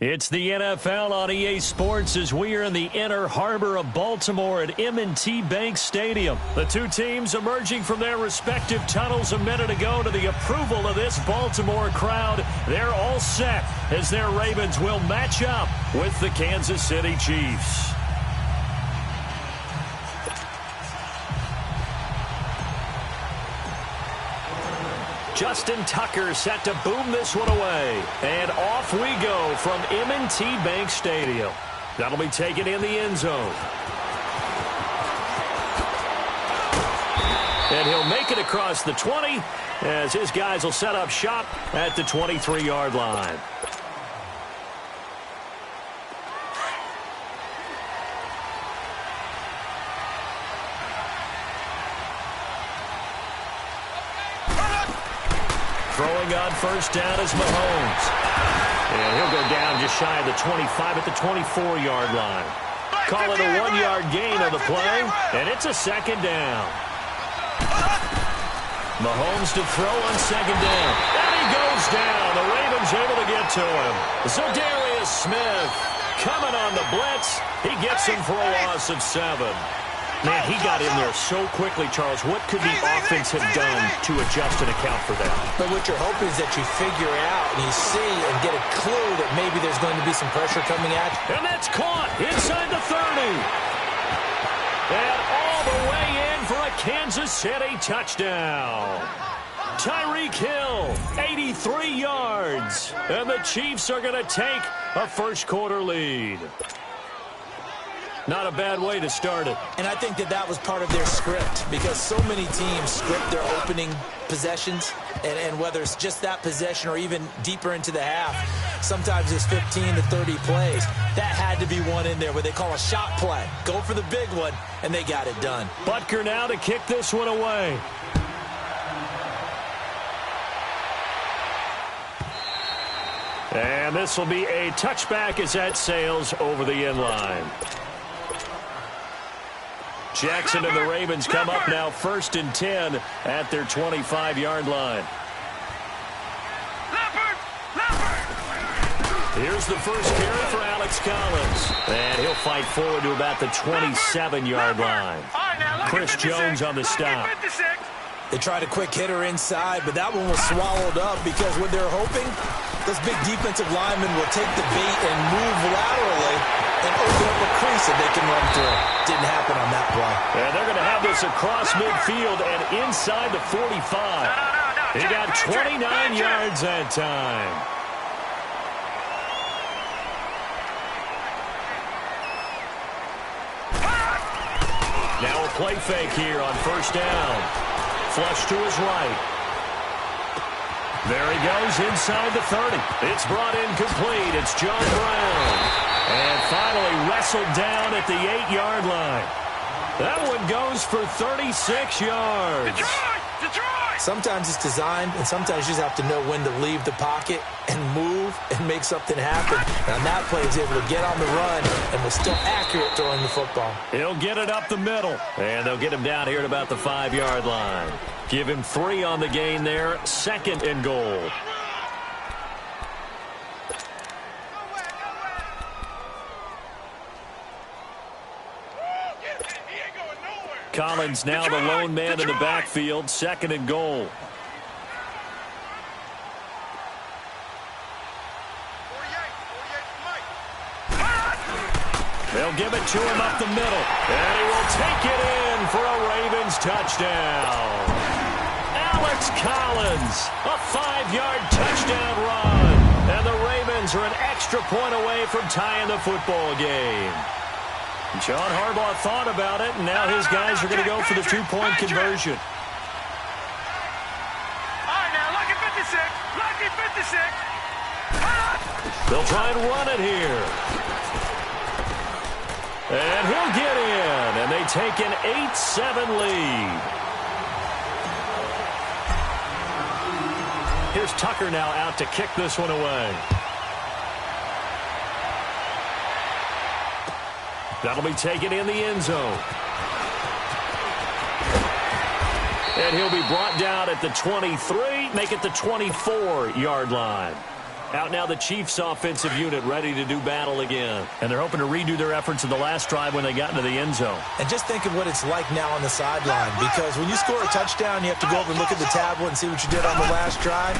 It's the NFL on EA Sports as we are in the inner harbor of Baltimore at M&T Bank Stadium. The two teams emerging from their respective tunnels a minute ago to the approval of this Baltimore crowd. They're all set as their Ravens will match up with the Kansas City Chiefs. Justin Tucker set to boom this one away. And off we go from M&T Bank Stadium. That'll be taken in the end zone. And he'll make it across the 20 as his guys will set up shop at the 23-yard line. Throwing on first down is Mahomes. And he'll go down just shy of the 25 at the 24-yard line. Call it a 1-yard gain of the play, and it's a second down. Mahomes to throw on second down. And he goes down. The Ravens able to get to him. Zadarius Smith coming on the blitz. He gets him for a loss of 7. Man, he got in there so quickly, Charles. What could the offense have done to adjust and account for that? But what you're hoping is that you figure out and you see and get a clue that maybe there's going to be some pressure coming at you. And that's caught inside the 30. And all the way in for a Kansas City touchdown. Tyreek Hill, 83 yards. And the Chiefs are going to take a first-quarter lead. Not a bad way to start it. And I think that was part of their script because so many teams script their opening possessions, and whether it's just that possession or even deeper into the half, sometimes it's 15 to 30 plays. That had to be one in there where they call a shot play. Go for the big one, and they got it done. Butker now to kick this one away. And this will be a touchback as that sails over the end line. Jackson and the Ravens come up now 1st and 10 at their 25-yard line. Here's the first carry for Alex Collins. And he'll fight forward to about the 27-yard line. Chris Jones on the stop. They tried a quick hitter inside, but that one was swallowed up because what they're hoping, this big defensive lineman will take the bait and move laterally and open up a crease that they can run through. Didn't happen on that play. And they're going to have this across midfield and inside the 45. He got 29 yards that time. Now a play fake here on first down. Flush to his right. There he goes inside the 30. It's brought in complete. It's John Brown. And finally wrestled down at the 8-yard line. That one goes for 36 yards. Detroit! Sometimes it's designed, and sometimes you just have to know when to leave the pocket and move and make something happen. And on that play, he's able to get on the run and was still accurate throwing the football. He'll get it up the middle. And they'll get him down here at about the 5-yard line. Give him 3 on the gain there. 2nd and goal. Collins now the lone man in the backfield. 2nd and goal. They'll give it to him up the middle. And he will take it in for a Ravens touchdown. Alex Collins, a 5-yard touchdown run. And the Ravens are an extra point away from tying the football game. John Harbaugh thought about it, and now his guys are going to go for the 2-point conversion. All right, now, lucky 56. Lucky 56. They'll try and run it here. And he'll get in, and they take an 8-7 lead. Here's Tucker now out to kick this one away. That'll be taken in the end zone. And he'll be brought down at the 23, make it the 24-yard line. Out now the Chiefs offensive unit ready to do battle again. And they're hoping to redo their efforts in the last drive when they got into the end zone. And just think of what it's like now on the sideline, because when you score a touchdown, you have to go over and look at the tablet and see what you did on the last drive.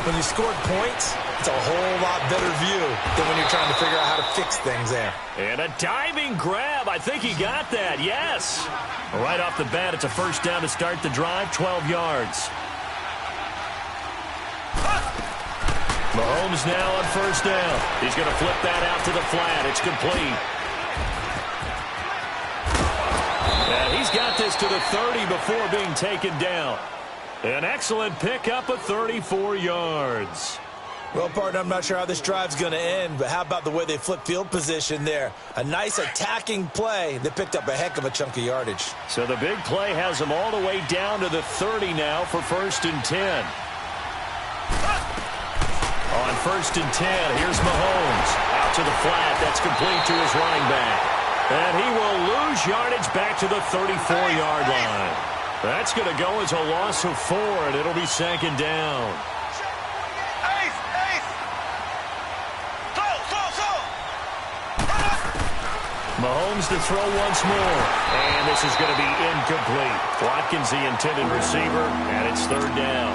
When you scored points, it's a whole lot better view than when you're trying to figure out how to fix things there. And a diving grab. I think he got that. Yes. Right off the bat, it's a first down to start the drive, 12 yards. Mahomes now on first down. He's going to flip that out to the flat. It's complete. And he's got this to the 30 before being taken down. An excellent pickup of 34 yards. Well, partner, I'm not sure how this drive's going to end, but how about the way they flip field position there? A nice attacking play. They picked up a heck of a chunk of yardage. So the big play has them all the way down to the 30 now for first and 10. On first and 10, here's Mahomes. Out to the flat. That's complete to his running back. And he will lose yardage back to the 34-yard line. That's going to go as a loss of 4, and it'll be second down. Mahomes to throw once more. And this is going to be incomplete. Watkins, the intended receiver, and it's third down.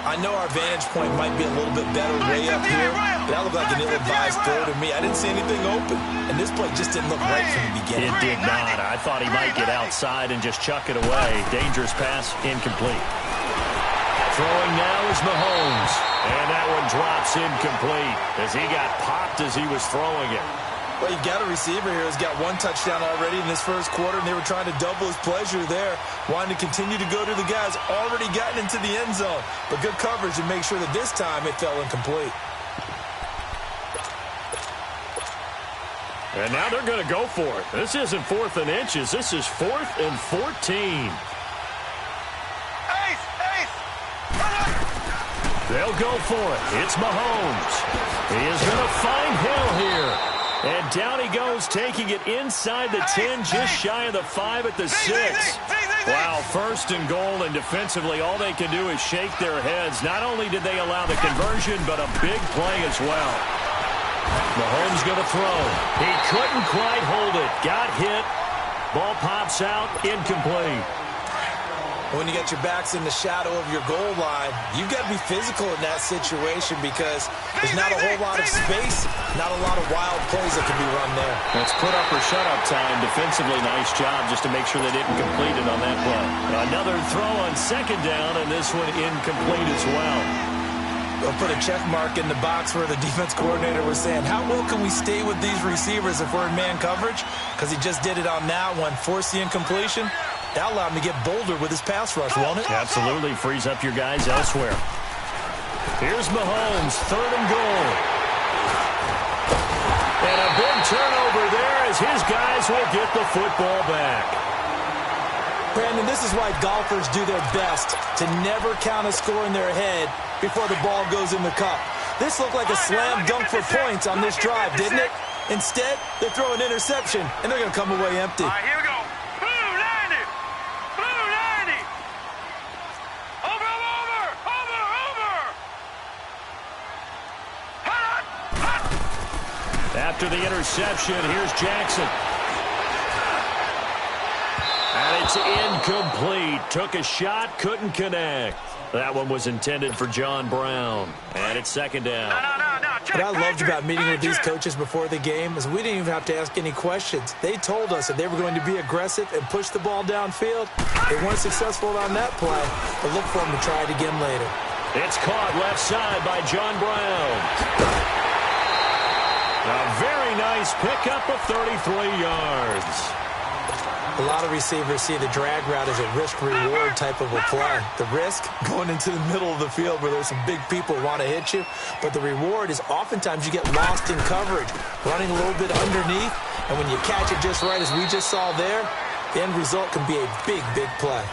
I know our vantage point might be a little bit better way up here, but that looked like an ill-advised throw to me. I didn't see anything open, and this play just didn't look right from the beginning. It did not. I thought he might get outside and just chuck it away. Dangerous pass, incomplete. Throwing now is Mahomes, and that one drops incomplete as he got popped as he was throwing it. Well, you've got a receiver here who's got one touchdown already in this first quarter, and they were trying to double his pleasure there, wanting to continue to go to the guys already gotten into the end zone. But good coverage to make sure that this time it fell incomplete. And now they're going to go for it. This isn't 4th and inches. This is 4th and 14. They'll go for it. It's Mahomes. He is going to find Hill here. And down he goes, taking it inside the 10, just shy of the 5 at the 6. Wow, first and goal, and defensively, all they can do is shake their heads. Not only did they allow the conversion, but a big play as well. Mahomes going to throw. He couldn't quite hold it. Got hit. Ball pops out, incomplete. When you got your backs in the shadow of your goal line, you've got to be physical in that situation because there's not a whole lot of space, not a lot of wild plays that can be run there. That's put up or shut up time. Defensively, nice job just to make sure they didn't complete it on that play. Another throw on second down, and this one incomplete as well. We'll put a check mark in the box where the defense coordinator was saying, how well can we stay with these receivers if we're in man coverage? Because he just did it on that one, forced the incompletion. That allowed him to get bolder with his pass rush, won't it? Absolutely. Frees up your guys elsewhere. Here's Mahomes, 3rd and goal. And a big turnover there as his guys will get the football back. Brandon, this is why golfers do their best to never count a score in their head before the ball goes in the cup. This looked like a slam dunk for points on this drive, didn't it? Instead, they throw an interception, and they're going to come away empty. All right, here we go. After the interception, here's Jackson. And it's incomplete. Took a shot, couldn't connect. That one was intended for John Brown. And it's second down. What I loved about meeting with these coaches before the game is we didn't even have to ask any questions. They told us that they were going to be aggressive and push the ball downfield. They weren't successful on that play, but look for them to try it again later. It's caught left side by John Brown. A very nice pickup of 33 yards. A lot of receivers see the drag route as a risk-reward type of a play. The risk, going into the middle of the field where there's some big people who want to hit you. But the reward is oftentimes you get lost in coverage, running a little bit underneath. And when you catch it just right, as we just saw there, the end result can be a big, big play.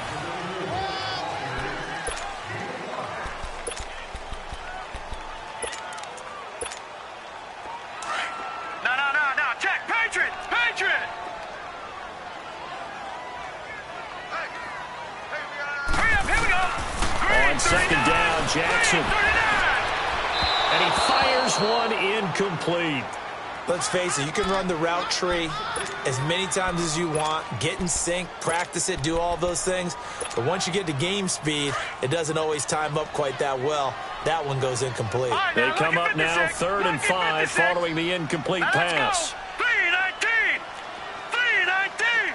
Second down, Jackson. And he fires one incomplete. Let's face it, you can run the route tree as many times as you want, get in sync, practice it, do all those things. But once you get to game speed, it doesn't always time up quite that well. That one goes incomplete. They come up now 3rd and 5 following the incomplete pass. 319! 319!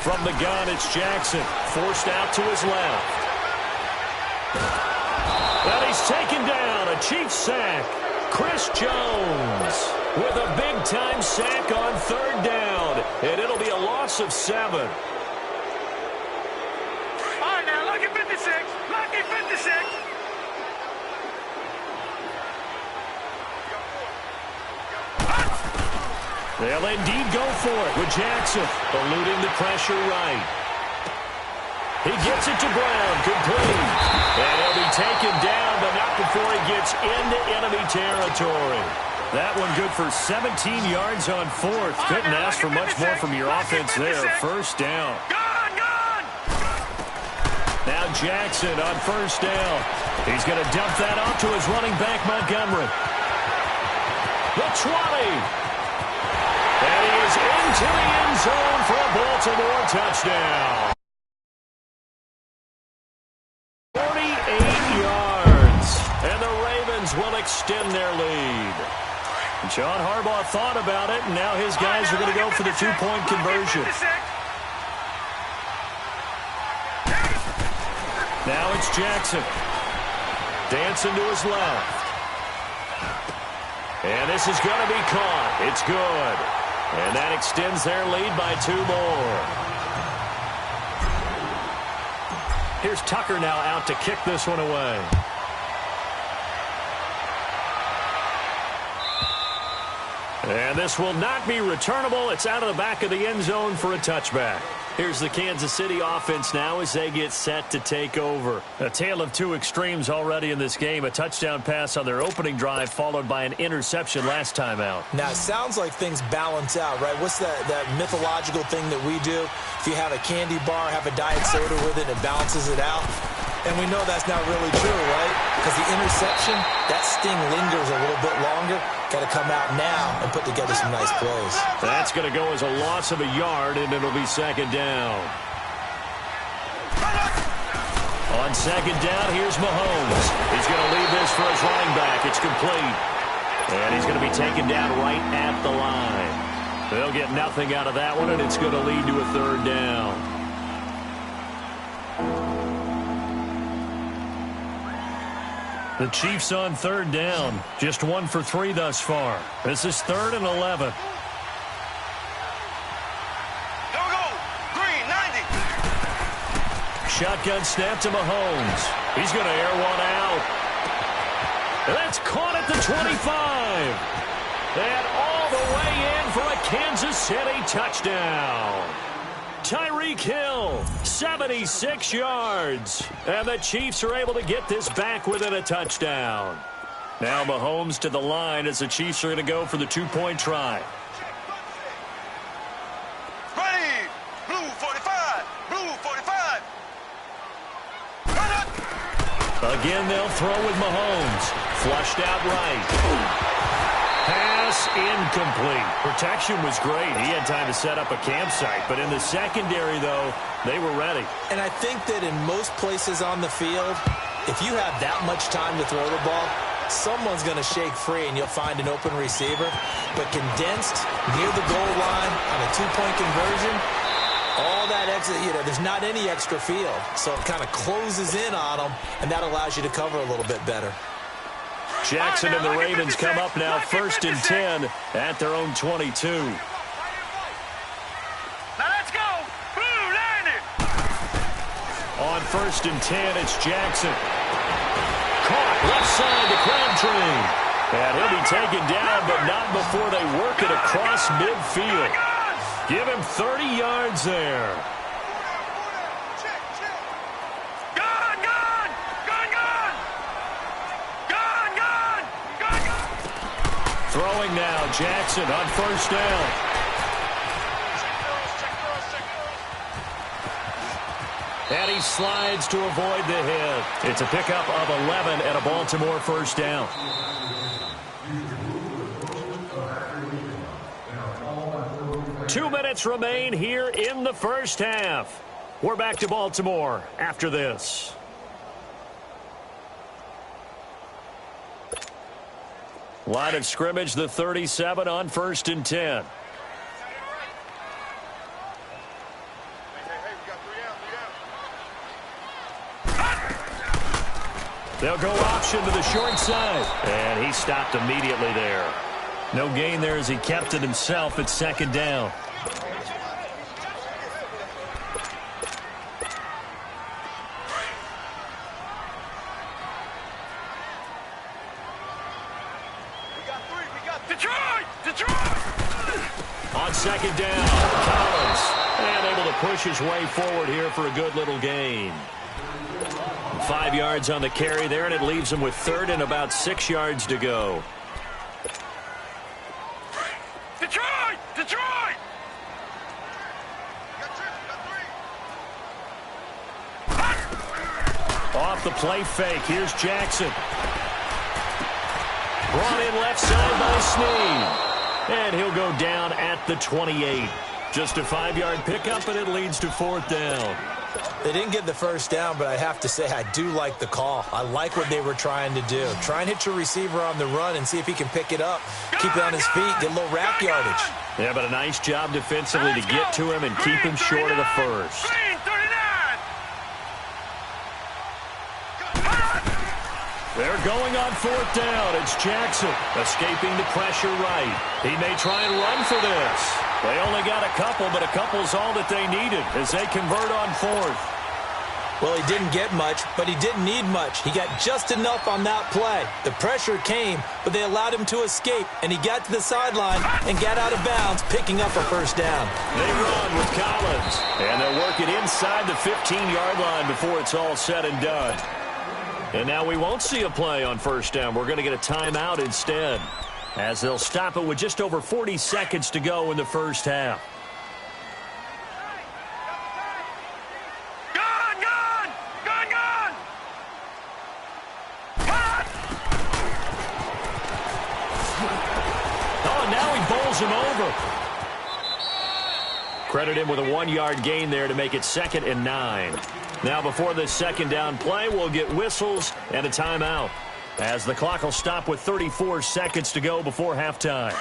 From the gun, it's Jackson. Forced out to his left. And he's taken down. A Chiefs sack. Chris Jones with a big-time sack on 3rd down. And it'll be a loss of 7. All right, now, lucky 56. Lucky 56. They'll indeed go for it with Jackson, eluding the pressure right. He gets it to Brown, complete. And he'll be taken down, but not before he gets into enemy territory. That one good for 17 yards on 4th. Couldn't ask for much more from your offense there. 1st down. Now Jackson on 1st down. He's going to dump that off to his running back, Montgomery. The 20. And he is into the end zone for a Baltimore touchdown. 48 yards. And the Ravens will extend their lead. John Harbaugh thought about it, and now his guys are going to go for the 2-point conversion. Now it's Jackson. Dancing to his left. And this is going to be caught. It's good. And that extends their lead by 2 more. Here's Tucker now out to kick this one away. And this will not be returnable. It's out of the back of the end zone for a touchback. Here's the Kansas City offense now as they get set to take over. A tale of 2 extremes already in this game. A touchdown pass on their opening drive followed by an interception last time out. Now, it sounds like things balance out, right? What's that mythological thing that we do? If you have a candy bar, have a diet soda with it, it balances it out. And we know that's not really true, right? Because the interception, that sting lingers a little bit longer. Got to come out now and put together some nice plays. That's going to go as a loss of a yard, and it'll be 2nd down. On 2nd down, here's Mahomes. He's going to leave this for his running back. It's complete. And he's going to be taken down right at the line. They'll get nothing out of that one, and it's going to lead to a 3rd down. The Chiefs on 3rd down. Just 1 for 3 thus far. This is 3rd and 11. Go. Green, 90. Shotgun snap to Mahomes. He's going to air one out. That's caught at the 25. And all the way in for a Kansas City touchdown. Tyreek Hill, 76 yards. And the Chiefs are able to get this back within a touchdown. Now Mahomes to the line as the Chiefs are going to go for the 2-point try. Ready. Blue 45. Blue 45. Again, they'll throw with Mahomes. Flushed out right. Pass incomplete. Protection was great. He had time to set up a campsite. But in the secondary, though, they were ready. And I think that in most places on the field, if you have that much time to throw the ball, someone's going to shake free and you'll find an open receiver. But condensed near the goal line on a 2-point conversion, all that extra, there's not any extra field. So it kind of closes in on them, and that allows you to cover a little bit better. Jackson and the Ravens come up now 1st and 10 at their own 22. Now let's go. Blue 90. On 1st and 10, it's Jackson. Caught left side to Crabtree. And he'll be taken down, but not before they work it across midfield. Give him 30 yards there. Throwing now, Jackson on 1st down. And he slides to avoid the hit. It's a pickup of 11 and a Baltimore first down. Two minutes remain here in the first half. We're back to Baltimore after this. Line of scrimmage, the 37 on 1st and 10. They'll go option to the short side. And he stopped immediately there. No gain there as he kept it himself at 2nd down. On 2nd down, Collins. And able to push his way forward here for a good little gain. 5 yards on the carry there, and it leaves him with 3rd and about 6 yards to go. Detroit! Detroit! Off the play fake, here's Jackson. Brought in left side by Snead. And he'll go down at the 28. Just a 5-yard pickup, and it leads to 4th down. They didn't get the first down, but I have to say I do like the call. I like what they were trying to do. Try and hit your receiver on the run and see if he can pick it up, keep it on his feet, get a little rack yardage. Yeah, but a nice job defensively to get to him and keep him short of the first. They're going on 4th down. It's Jackson escaping the pressure right. He may try and run for this. They only got a couple, but a couple's all that they needed as they convert on 4th. Well, he didn't get much, but he didn't need much. He got just enough on that play. The pressure came, but they allowed him to escape, and he got to the sideline and got out of bounds, picking up a first down. They run with Collins, and they'll work it inside the 15-yard line before it's all said and done. And now we won't see a play on 1st down. We're going to get a timeout instead, as they'll stop it with just over 40 seconds to go in the first half. Oh, now he bowls him over. Credit him with a 1-yard gain there to make it 2nd and 9. Now before this 2nd down play, we'll get whistles and a timeout, as the clock will stop with 34 seconds to go before halftime.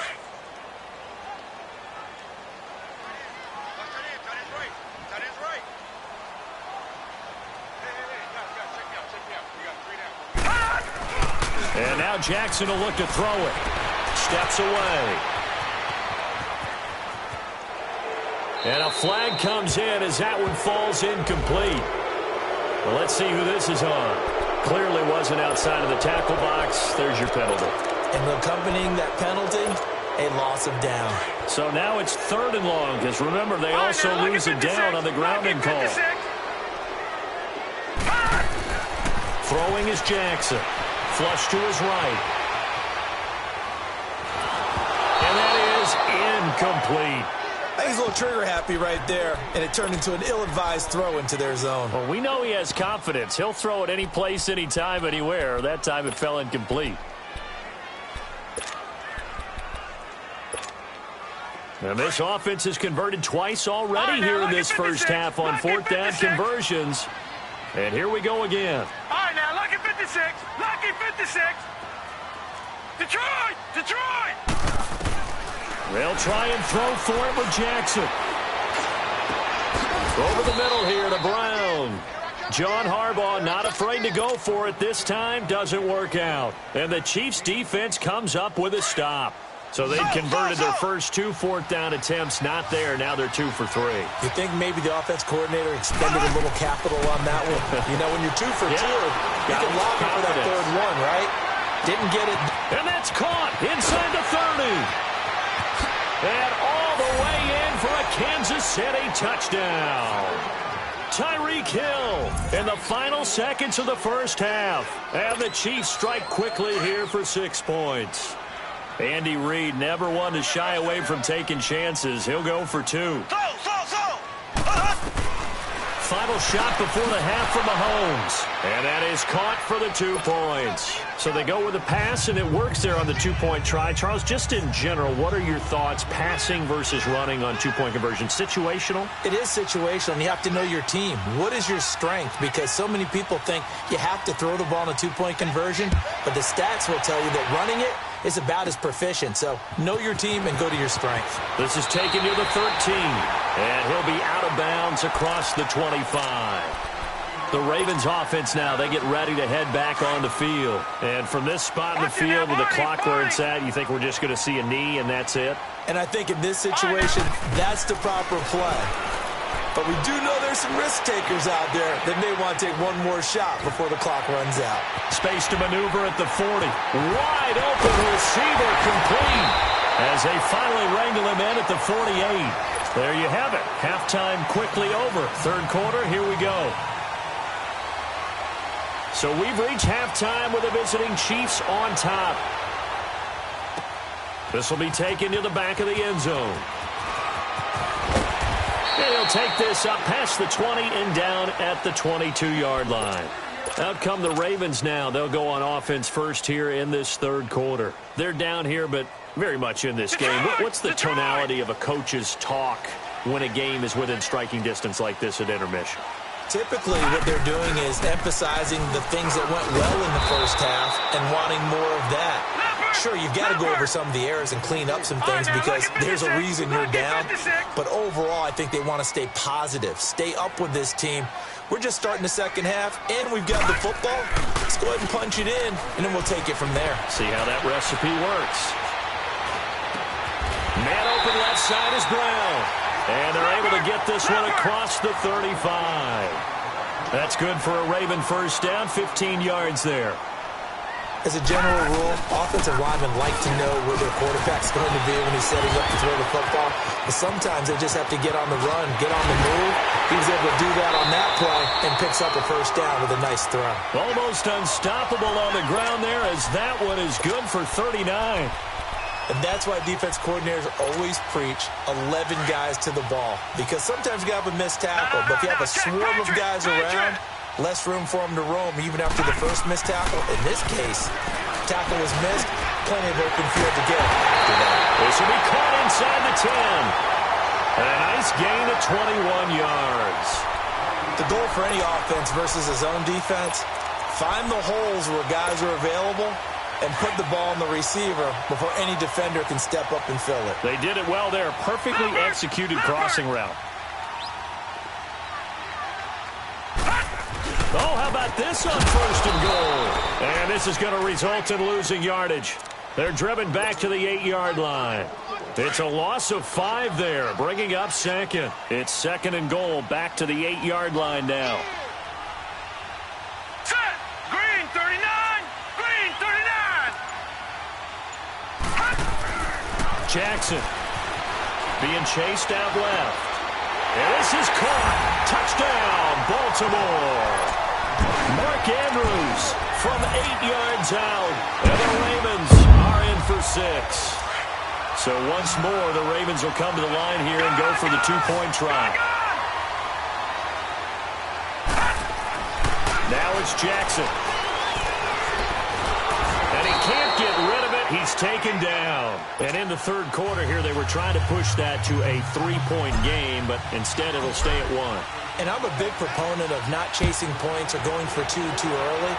And now Jackson will look to throw it. Steps away. And a flag comes in as that one falls incomplete. Well, let's see who this is on. Clearly wasn't outside of the tackle box. There's your penalty. And accompanying that penalty, a loss of down. So now it's 3rd and long, because remember, they also lose a down on the grounding call. Throwing is Jackson. Flush to his right. And that is incomplete. I think he's a little trigger happy right there, and it turned into an ill-advised throw into their zone. Well, we know he has confidence. He'll throw it any place, anytime, anywhere. That time it fell incomplete. And this offense has converted twice already here in this first half on 4th down conversions. And here we go again. All right, now, lucky 56. Lucky 56. Detroit! Detroit! They'll try and throw for it with Jackson. Over the middle here to Brown. John Harbaugh not afraid to go for it this time. Doesn't work out. And the Chiefs defense comes up with a stop. So they've converted their first 2 4th down attempts. Not there. Now they're 2 for 3. You think maybe the offense coordinator expended a little capital on that one? You know, when you're 2 for 2, you can lock it for that 3rd one, right? Didn't get it. And that's caught inside the 30. And all the way in for a Kansas City touchdown. Tyreek Hill in the final seconds of the first half. And the Chiefs strike quickly here for 6 points. Andy Reid never one to shy away from taking chances. He'll go for 2. final shot before the half from Mahomes. And that is caught for the 2 points. So they go with a pass, and it works there on the 2-point try. Charles, just in general, what are your thoughts passing versus running on 2-point conversion? Situational? It is situational, and you have to know your team. What is your strength? Because so many people think you have to throw the ball in a 2-point conversion, but the stats will tell you that running it is about as proficient. So know your team and go to your strength. This is taken near the 13, and he'll be out of bounds across the 25. The Ravens offense now, they get ready to head back on the field. And from this spot in the field with the clock where it's at, you think we're just going to see a knee and that's it? And I think in this situation, that's the proper play. But we do know there's some risk takers out there that may want to take one more shot before the clock runs out. Space to maneuver at the 40. Wide open receiver complete as they finally wrangle him in at the 48. There you have it. Halftime quickly over. Third quarter, here we go. So we've reached halftime with the visiting Chiefs on top. This will be taken to the back of the end zone. And he'll take this up past the 20 and down at the 22-yard line. Out come the Ravens now. They'll go on offense first here in this third quarter. They're down here, but very much in this game. What's the tonality of a coach's talk when a game is within striking distance like this at intermission? Typically, what they're doing is emphasizing the things that went well in the first half and wanting more of that. Sure, you've got to go over some of the errors and clean up some things because there's a reason you're down. But overall, I think they want to stay positive, stay up with this team. We're just starting the second half, and we've got the football. Let's go ahead and punch it in, and then we'll take it from there. See how that recipe works. Man open left side is Brown. And they're able to get this one across the 35. That's good for a Raven first down, 15 yards there. As a general rule, offensive linemen like to know where their quarterback's going to be when he's setting up to throw the football. But sometimes they just have to get on the run, get on the move. He was able to do that on that play and picks up a first down with a nice throw. Almost unstoppable on the ground there as that one is good for 39. And that's why defense coordinators always preach 11 guys to the ball. Because sometimes you have a missed tackle, but if you have a swarm of guys around, less room for them to roam even after the first missed tackle. In this case, tackle was missed, plenty of open field to get after that. This will be caught inside the 10. And a nice gain of 21 yards. The goal for any offense versus a zone defense, find the holes where guys are available and put the ball on the receiver before any defender can step up and fill it. They did it well there. Perfectly executed crossing route. Oh, how about this on first and goal? And this is going to result in losing yardage. They're driven back to the 8-yard line. It's a loss of 5 there, bringing up second. It's second and goal, back to the 8-yard line now. Set! Green 39! Green 39! Jackson being chased out left. And this is caught. Touchdown, Baltimore. Mark Andrews from 8 yards out. And the Ravens are in for 6. So once more, the Ravens will come to the line here and go for the 2-point try. Now it's Jackson. And he can't get rid of it. He's taken down. And in the third quarter here, they were trying to push that to a 3-point game, but instead it'll stay at 1. And I'm a big proponent of not chasing points or going for 2 too early.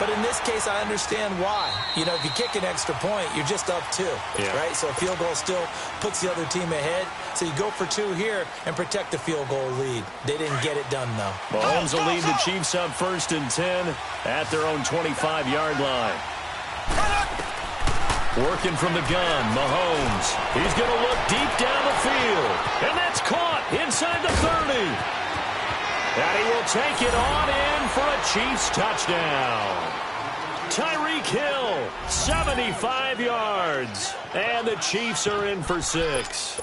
But in this case, I understand why. You know, if you kick an extra point, you're just up 2, right? So a field goal still puts the other team ahead. So you go for 2 here and protect the field goal lead. They didn't get it done, though. Mahomes will lead the Chiefs up first and 10 at their own 25-yard line. Working from the gun, Mahomes. He's going to look deep down the field. And that's caught inside the 30. And he will take it on in for a Chiefs touchdown. Tyreek Hill, 75 yards. And the Chiefs are in for 6.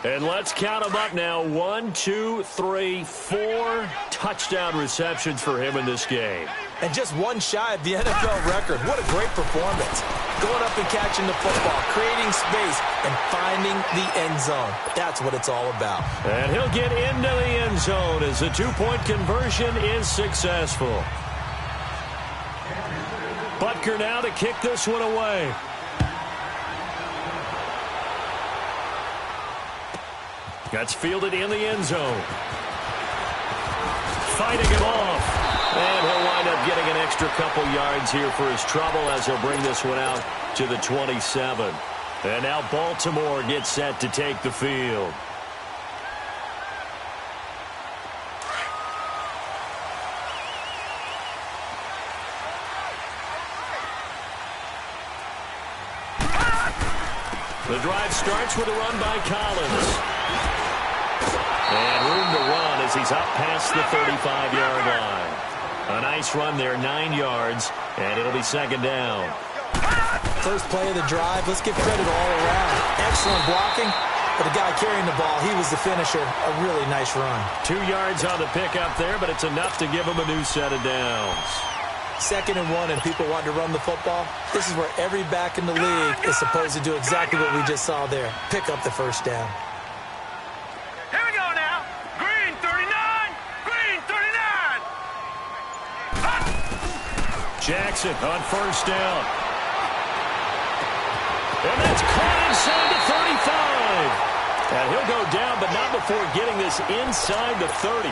And let's count them up now. 1, 2, 3, 4 touchdown receptions for him in this game. And just one shy of the NFL record. What a great performance. going up and catching the football, creating space, and finding the end zone. That's what it's all about. And he'll get into the end zone as the two-point conversion is successful. Butker now to kick this one away. That's fielded in the end zone. Fighting him off. And he'll wind up getting an extra couple yards here for his trouble as he'll bring this one out to the 27. And now Baltimore gets set to take the field. The drive starts with a run by Collins. And room to run as he's up past the 35-yard line. A nice run there, 9 yards, and it'll be second down. First play of the drive, let's give credit all around. Excellent blocking, but the guy carrying the ball, he was the finisher. A really nice run. 2 yards on the pickup there, but it's enough to give him a new set of downs. 2nd and 1, and people want to run the football. This is where every back in the league is supposed to do exactly what we just saw there. Pick up the first down. Here we go now. Green 39. Green 39. Jackson on first down. And that's caught inside the 35. And he'll go down, but not before getting this inside the 30.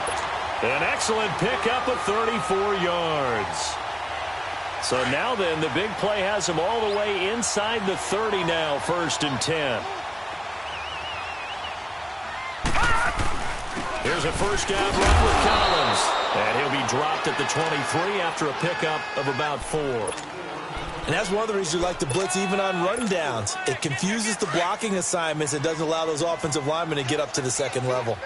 An excellent pickup of 34 yards. So now then, the big play has him all the way inside the 30 now, 1st and 10. Here's a first down run with Collins. And he'll be dropped at the 23 after a pickup of about 4. And that's one of the reasons we like to blitz even on run downs. It confuses the blocking assignments. It doesn't allow those offensive linemen to get up to the second level.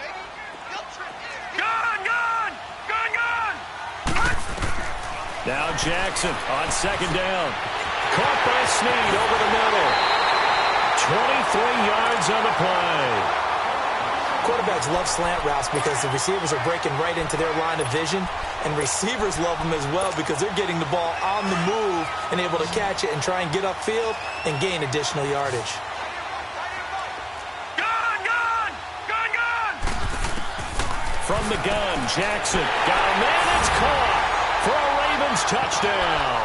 Now Jackson on second down. Caught by Snead over the middle. 23 yards on the play. Quarterbacks love slant routes because the receivers are breaking right into their line of vision. And receivers love them as well because they're getting the ball on the move and able to catch it and try and get upfield and gain additional yardage. From the gun, Jackson got a man. It's caught for a Ravens touchdown.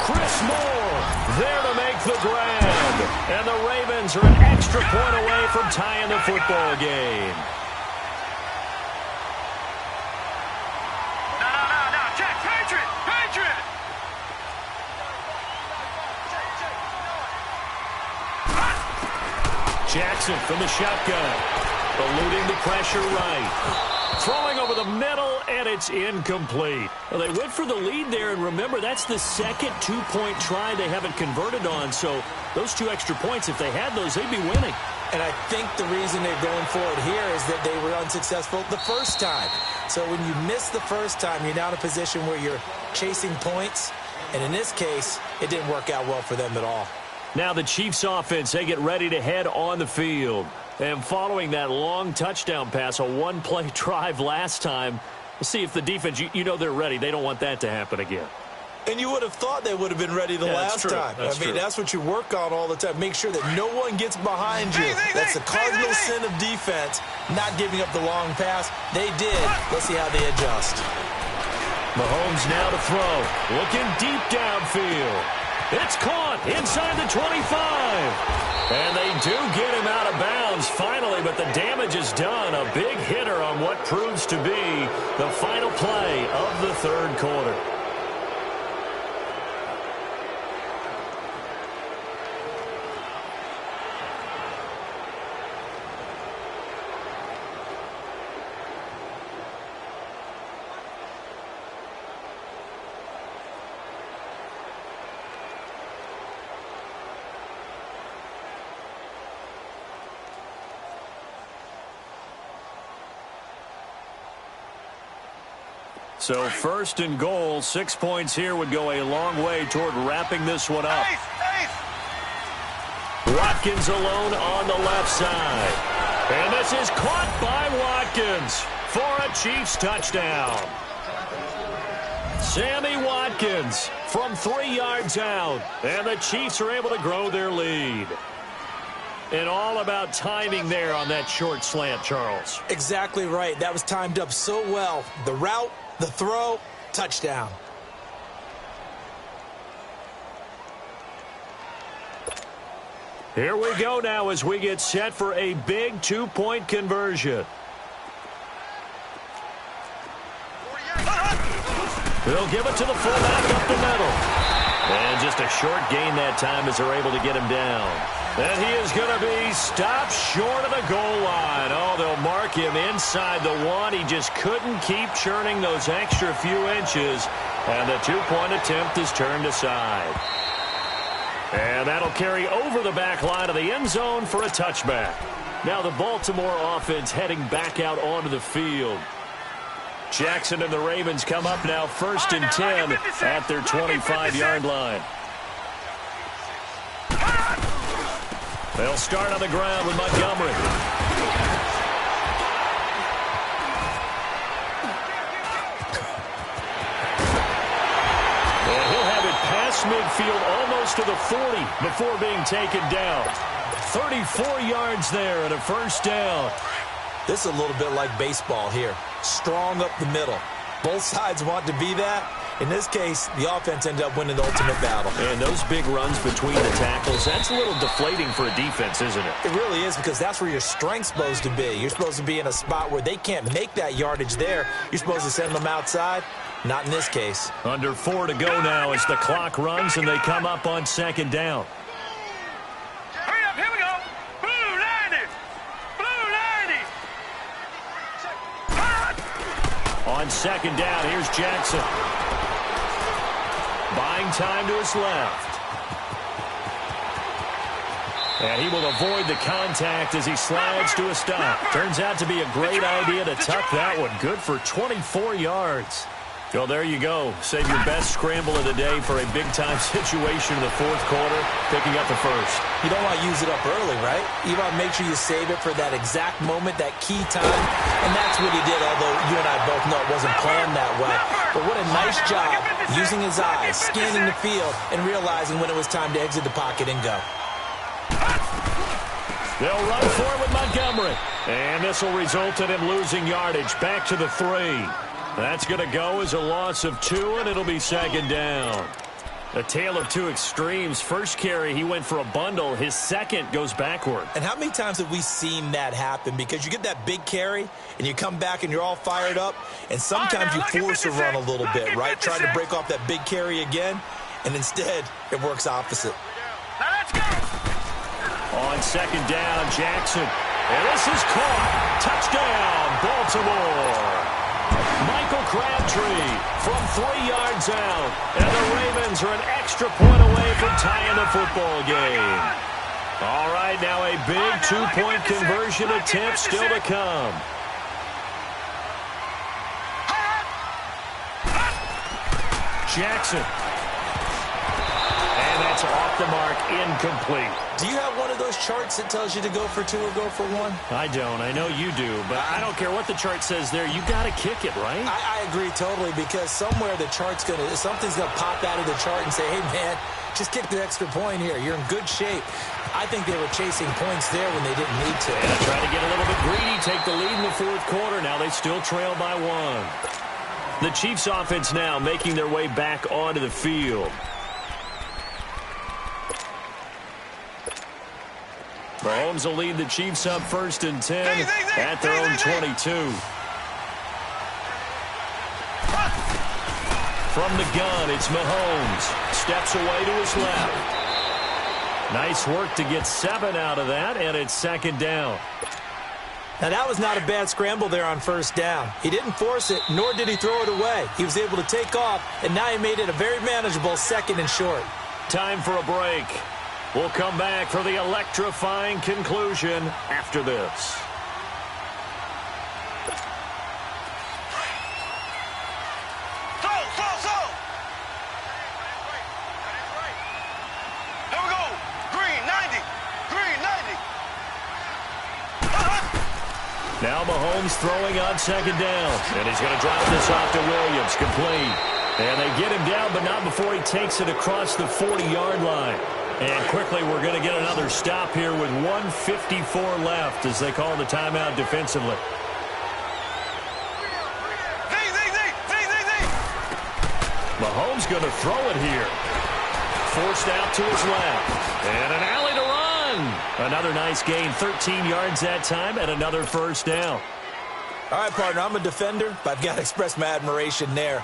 Chris Moore there to make the grab. And the Ravens are an extra point away from tying the football game. No, check, Patriot. Jackson from the shotgun. Eluding the pressure right. Throwing over the middle, and it's incomplete. Well, they went for the lead there, and remember, that's the second two-point try they haven't converted on. So those 2 extra points, if they had those, they'd be winning. And I think the reason they're going for it here is that they were unsuccessful the first time. So when you miss the first time, you're now in a position where you're chasing points. And in this case, it didn't work out well for them at all. Now the Chiefs offense, they get ready to head on the field. And following that long touchdown pass, a one-play drive last time, we'll see if the defense, you know they're ready. They don't want that to happen again. And you would have thought they would have been ready the last time. That's what you work on all the time. Make sure that no one gets behind you. That's the cardinal sin of defense, not giving up the long pass. They did. Let's see how they adjust. Mahomes now to throw. Looking deep downfield. It's caught inside the 25. And they do get him out of bounds finally, but the damage is done. A big hitter on what proves to be the final play of the third quarter. So 1st and goal, 6 points here would go a long way toward wrapping this one up. Watkins alone on the left side. And this is caught by Watkins for a Chiefs touchdown. Sammy Watkins from 3 yards out. And the Chiefs are able to grow their lead. And all about timing there on that short slant, Charles. Exactly right. That was timed up so well. The route, the throw, touchdown. Here we go now as we get set for a big two-point conversion. They'll give it to the fullback up the middle. And just a short gain that time as they're able to get him down. And he is going to be stopped short of the goal line. Oh, they'll mark him inside the one. He just couldn't keep churning those extra few inches. And the two-point attempt is turned aside. And that'll carry over the back line of the end zone for a touchback. Now the Baltimore offense heading back out onto the field. Jackson and the Ravens come up now 1st and 10 at their 25-yard line. They'll start on the ground with Montgomery. And he'll have it past midfield almost to the 40 before being taken down. 34 yards there and a first down. This is a little bit like baseball here. Strong up the middle. Both sides want to be that. In this case, the offense ended up winning the ultimate battle. And those big runs between the tackles, that's a little deflating for a defense, isn't it? It really is, because that's where your strength's supposed to be. You're supposed to be in a spot where they can't make that yardage there. You're supposed to send them outside. Not in this case. Under 4 to go now as the clock runs and they come up on 2nd down. Hurry up, here we go. Blue 90. Blue 90. On 2nd down, here's Jackson. Buying time to his left. And he will avoid the contact as he slides to a stop. Turns out to be a great idea to tuck that one. Good for 24 yards. Well, there you go. Save your best scramble of the day for a big-time situation in the 4th quarter, picking up the first. You don't want to use it up early, right? You want to make sure you save it for that exact moment, that key time. And that's what he did, although you and I both know it wasn't planned that way. But what a nice job using his eyes, scanning the field, and realizing when it was time to exit the pocket and go. They'll run for it with Montgomery. And this will result in him losing yardage back to the 3. That's going to go as a loss of 2, and it'll be 2nd down. A tale of two extremes. First carry, he went for a bundle. His second goes backward. And how many times have we seen that happen? Because you get that big carry, and you come back, and you're all fired up, and sometimes you force a run a little bit, right? Trying to break off that big carry again, and instead, it works opposite. Now let's go. On 2nd down, Jackson. And this is caught. Touchdown, Baltimore. Michael Crabtree from 3 yards out. And the Ravens are an extra point away from tying the football game. All right, now a big two-point conversion attempt still to come. Jackson. And that's off the mark, incomplete. Do you have one of those charts that tells you to go for 2 or go for 1? I don't. I know you do, but I don't care what the chart says there. You got to kick it, right? I agree totally, because somewhere the chart's something's gonna pop out of the chart and say, hey man, just kick the extra point here. You're in good shape. I think they were chasing points there when they didn't need to. And try to get a little bit greedy, take the lead in the 4th quarter. Now they still trail by 1. The Chiefs offense now making their way back onto the field. Mahomes will lead the Chiefs up 1st and 10 at their own 22. From the gun, it's Mahomes. Steps away to his left. Nice work to get 7 out of that, and it's 2nd down. Now, that was not a bad scramble there on 1st down. He didn't force it, nor did he throw it away. He was able to take off, and now he made it a very manageable 2nd and short. Time for a break. We'll come back for the electrifying conclusion after this. So. Here we go. Green 90. Green 90. Now Mahomes throwing on 2nd down. And he's going to drop this off to Williams. Complete. And they get him down, but not before he takes it across the 40-yard line. And quickly, we're going to get another stop here with 1:54 left as they call the timeout defensively. Mahomes going to throw it here. Forced out to his left. And an alley to run. Another nice gain, 13 yards that time, and another first down. All right, partner, I'm a defender, but I've got to express my admiration there.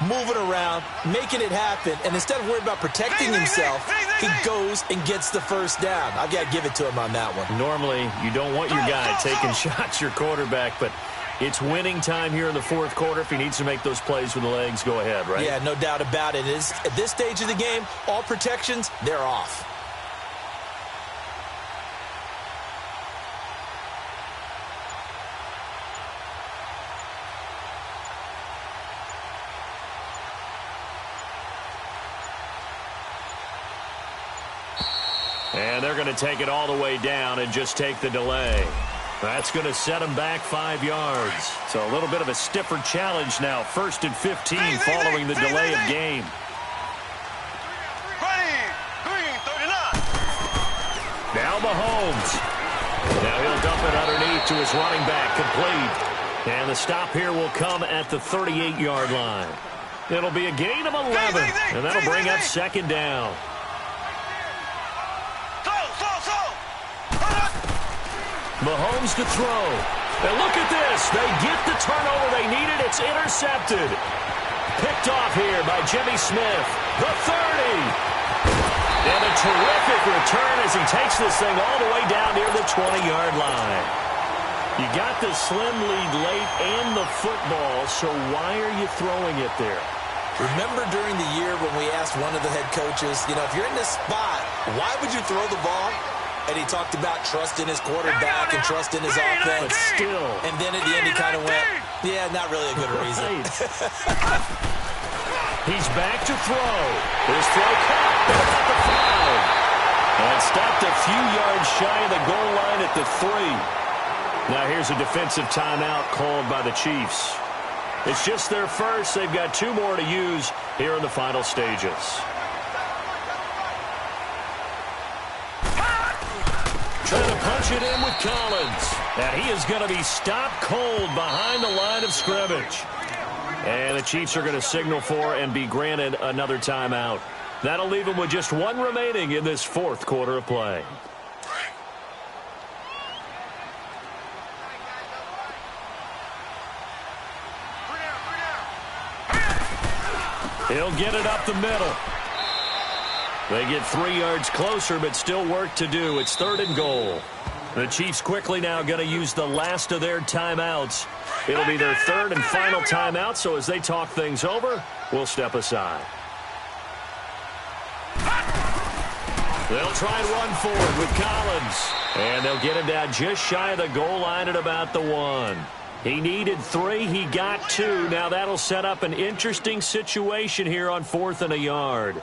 Moving around, making it happen, and instead of worrying about protecting himself, he goes and gets the first down. I've got to give it to him on that one. Normally, you don't want your guy taking shots, your quarterback, but it's winning time here in the fourth quarter. If he needs to make those plays with the legs, go ahead, right? Yeah, no doubt about it. At this stage of the game, all protections, they're off. And they're going to take it all the way down and just take the delay. That's going to set them back 5 yards. So a little bit of a stiffer challenge now. 1st and 15 following the delay of game. Now Mahomes. Now he'll dump it underneath to his running back, complete. And the stop here will come at the 38-yard line. It'll be a gain of 11, and that'll bring up 2nd down. Mahomes to throw. And look at this. They get the turnover they needed. It's intercepted. Picked off here by Jimmy Smith. The 30. And a terrific return as he takes this thing all the way down near the 20-yard line. You got the slim lead late and the football, so why are you throwing it there? Remember during the year when we asked one of the head coaches, if you're in this spot, why would you throw the ball? And he talked about trust in his quarterback and trust in his offense. But still. And then at the end he kind of went, yeah, not really a good reason. He's back to throw. His throw caught. At the 5. And stopped a few yards shy of the goal line at the 3. Now here's a defensive timeout called by the Chiefs. It's just their first. They've got 2 more to use here in the final stages. Trying to punch it in with Collins. And he is going to be stopped cold behind the line of scrimmage. And the Chiefs are going to signal for and be granted another timeout. That'll leave them with just 1 remaining in this 4th quarter of play. He'll get it up the middle. They get 3 yards closer, but still work to do. It's 3rd and goal. The Chiefs quickly now going to use the last of their timeouts. It'll be their 3rd and final timeout, so as they talk things over, we'll step aside. They'll try and run forward with Collins. And they'll get him down just shy of the goal line at about the 1. He needed 3. He got 2. Now that'll set up an interesting situation here on 4th and a yard.